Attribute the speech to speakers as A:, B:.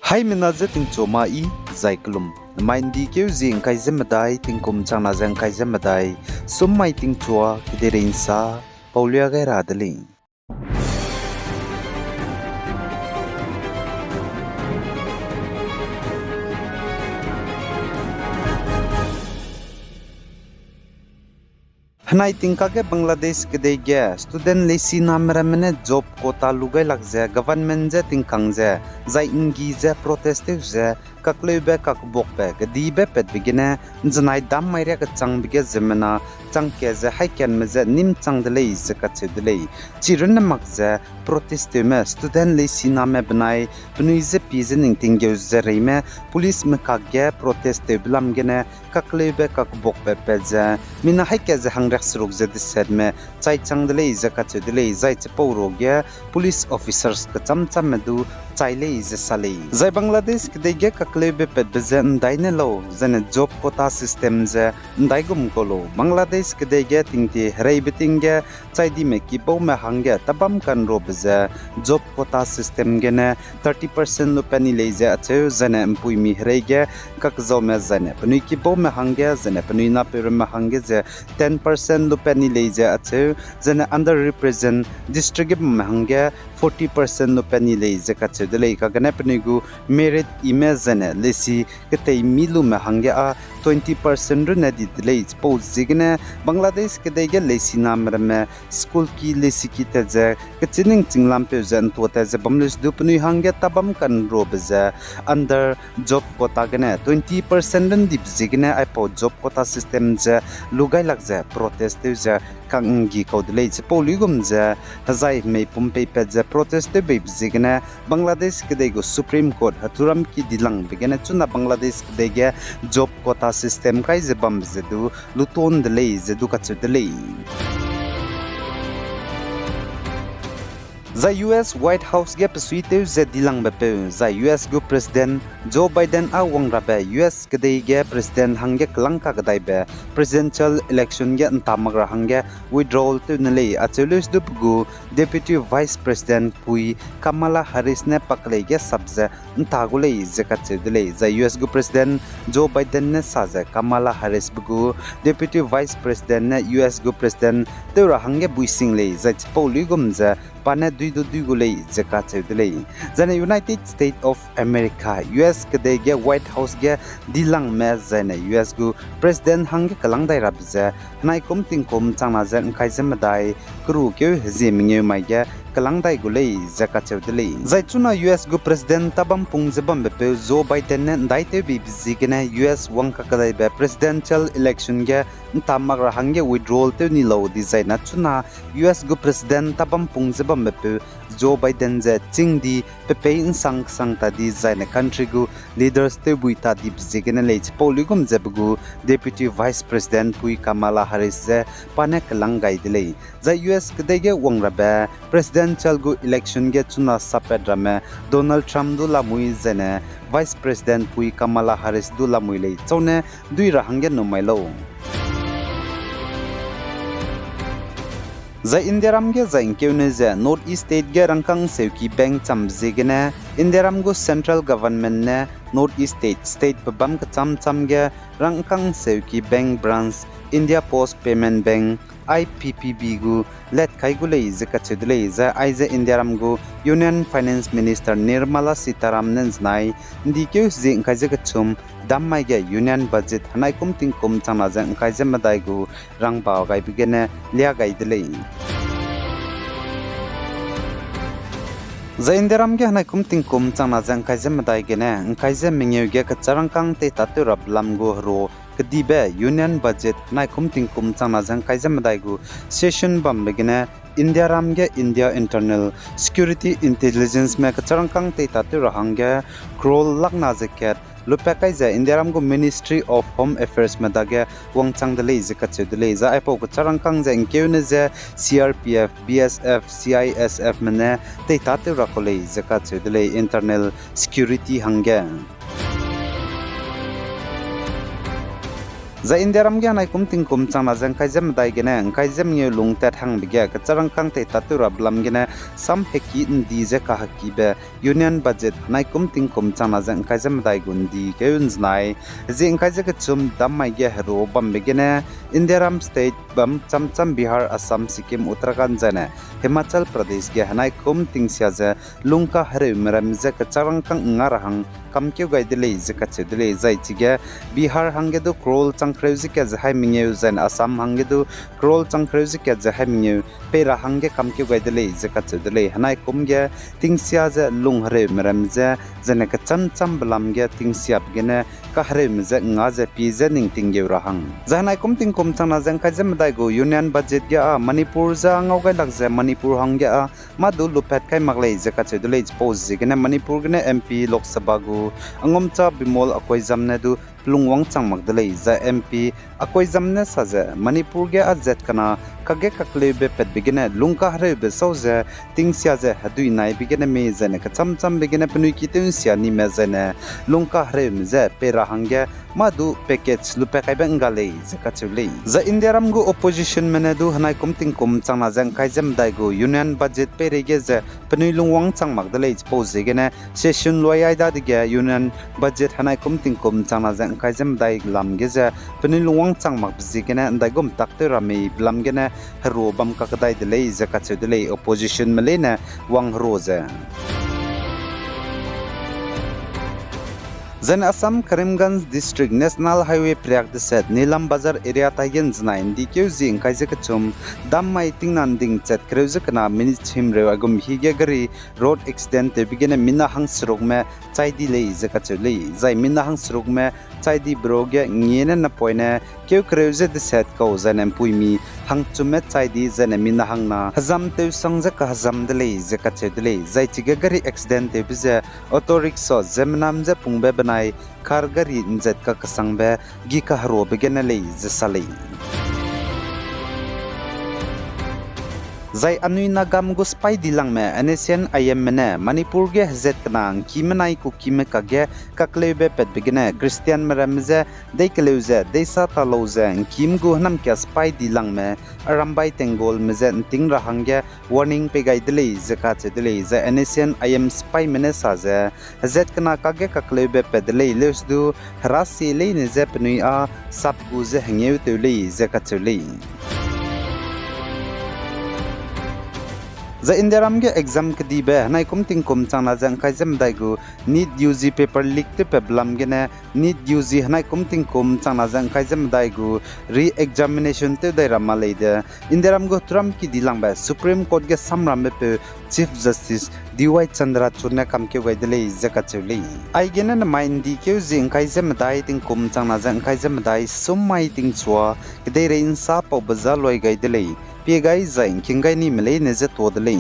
A: Hai minaze ting choma I zaiklum maindi keu zing kai zemadai ting kum changna zang kai zemadai summai ting chua kiderein sa paulia gai radali Hanai tingka ke Bangladesh kedai ge student lesi namra mene job quota lugai lakje government je tingkang je zai ingi je protest je kakle be kakbok be gedi be pet begine janai dam maire ka chang bige zemena chang ke je haiken me je nim chang de lei je ka che de lei chirun mak je protest me student lesi name banai bunui je pizen ting ge je reime police me ka ge protest blam gene kakle be kakbok be pe je mina haike je hang suruk jadi said me chai chang dele zaka chudele zai chporo ge police officers ka cham medu chaile is sale zai Bangladesh ke ge kakle be pet bezen daine lo zane job quota system je daigum kolo Bangladesh ke ge tingti hrei biting ge chai di me ki bo me hange tabam kan ro beze job quota system ge ne 30% lo pani le je ache zane mpui mi hrei ge kak zo me zane pani ki bo me hange zane pani na per me hange je 10% lo pani le je ache zane under represent district me hange 40% lo pani le je ka che dele ka gane pani gu merit image ne lesi ketei milu me hange a 20% ru na di dele pose zigne Bangladesh ke ge lesi nam me school ki lesi ki te je kechining chinglam pe jan to te je bamlis du pani hange tabam kan ro beze under job quota gane 20% ren dip zigne ai po job quota system je lugai lak je protest je kangi kodle je poligum je hazai me pumpe pe je protest be zigne Bangladesh ke go Supreme Court haturam ki dilang begene chuna Bangladesh ke ge job quota system kai je bam je du luton de le je du ka che de le The US White House ge psuite ze dilang bepe the US go President Joe Biden a wangra be US kedai ge President hangge klangka kedai be presidential election ge antamagra hangge withdrawal tu nele achulus dupgu Deputy Vice President Pui Kamala Harris ne pakle ge sabze ntagule ze kache dele the US go President Joe Biden ne saze Kamala Harris bugu Deputy Vice President ne US go President teura hangge buising le ze poligum ze pane dui gulei zeka chedlei jane United States of America US kede ge White House ge dilang me jane US gu president hang kalang dai rabje nai kom ting kom changna jan khai jemadai kru ke hezimnge mai ge kalang dai gulei zeka chedlei jai chuna US gu president tabam pung jebam be Joe Biden ne dai te bi zigene US wangka kadai be presidential election ge tamagra hange withdrawal te ni lo design na chuna US gu president tabam pung jebam bepe Joe Biden je chingdi pepe insang ta di zaine country gu leaders te buita di bzigene lech poligum jebgu Deputy Vice President Pui Kamala Harris je panek langai dilei za US kedege wangrabe presidential gu election ge chuna sapedrame Donald Trump du la mui zene Vice President Pui Kamala Harris du la mui lei chone dui ra hange no mailo za Indiaram ge za inkewne ze North East State ge rangkang seuki bank chamjigene Indiaram go central government ne North East State babam ka cham ge rangkang seuki bank branch India Post Payment Bank IPPB gu let kai gu lei ze ka chedlei za aize Indiaram go Union Finance Minister Nirmala Sitharaman nai ndike ze kai ze ka chum dammai ge union budget hanai kum ting kum chana jang kai je madai gu rang ba gai bigene lia gai delei Zainderam ge hanai kum ting kum chana jang kai je madai gene kai je mingeu ge ka charang kang te tatu rablam go ro kedibe union budget nai kum ting kum chana jang kai je madai gu session bam begene Indiaram ge India Internal Security Intelligence me ka charang kang te tatu rahang ge crol lakna jacket lupakai za Indiaram go Ministry of Home Affairs medage wangchang dele zeka chedele za apo ko charang kang za inkewne za CRPF BSF CISF mene te tate rakole zeka chedele internal security hange za indiaram gya nai kum ting kum chang na jang kai jam dai gene kai jam nge lung ta thang bigya ka charang kang te tatura blam gene sam heki ndi je ka haki be union budget nai kum ting kum chang na jang kai jam dai gun di ke un znai jing kai je ka chum dam mai ge hero bam begene indiaram state bam cham cham bihar assam sikkim uttarakhand jane himachal pradesh ge nai kum ting sia je lung ka hare meram je ka charang kang ngar hang kam kyu gai dile je ka che dile zai chi ge bihar hange do krol changkreuji ke jahai mingeu zen asam hange du krol changkreuji ke jahai mingeu pera hange kamke gaidele je ka chudele hanai kumge tingsia je lung hare meram je jene ka cham cham blam ge tingsia bgene ka hare mje nga je pi je ning tingeu rahang janai kum ting kum changna jang ka jem dai go union budget ge a manipur ja ngau gai lak je manipur hange a madu lupet kai maglei je ka chudele pose je gene manipur gene mp lok sabha gu angom cha bimol akoi jamne du lungwang changmak dalei za mp akoi jamne saje manipur ge azet kana kage kakle be pet begene lungka hare be soje tingsia je hadui nai begene me jene ka cham cham begene pnui ki tun sia ni me jene lungka hare me je pera hange madu package lupe kai bengalei je ka chulei za indiaram go opposition mene du hanai kumting kum changna jang kai jam dai go union budget pere ge je pnui lungwang changmak dalei pose gene session loyai da dige union budget hanai kumting kum changna jang kai jam dai lam ge je pnui lungwang changmak bji gene andai gom takte rami blam gene hero bam ka kadai delei je ka chudele opposition melena wang roze Zen Assam Karimganj District National Highway Priyak Set Nilam Bazar area tayen znain dikeu jing kaise kachum dam mai tingnan ding chat kreuze kana minute chim re agum hige gari road accident te bigene mina hang srok me chaidi lei je ka chulei zai mina hang srok me chaidi broge ngene na poine keu kreuze de set ko zanem puimi hang chume chaidi zane mina hang na hazam te sangja ka hazam de lei je ka chedlei zai chige gari accident te bize auto rickshaw zemnam je pungbe banai car gari injet ka kasangbe gi ka haro begene lei je salei Zai anui nagam go spai dilang me anesian ayam mene manipur ge hzet kanang kimenai ku kimeka ge kaklebe pet begene christian meramze dei keleuze deisa taloze kim go nam kya spai dilang me arambai tengol meze ting rahangge warning pe gai dele zaka che dele za anesian ayam spai mene saze hzet kana kage kaklebe pet dele lesdu rasi le ne ze pnui a sap gu ze hngeu tele zaka chule za indiaram ge exam kdi be hanai kumting kum changna jang kai jam dai gu need UG paper leak te peblam ge ne need UG hanai kumting kum changna jang kai jam dai gu re examination te dai ramalei de indiaram go tram ki dilang ba supreme court ge samram be pe chief justice DY Chandra churna kam ke gaidele zaka chuli ai ge na main di ke jing kai jam dai ting kum changna jang kai jam dai sumai ting chwa ke dei rein sa po bazaloi gaidele Piegai zain kingai ni melei neze todlei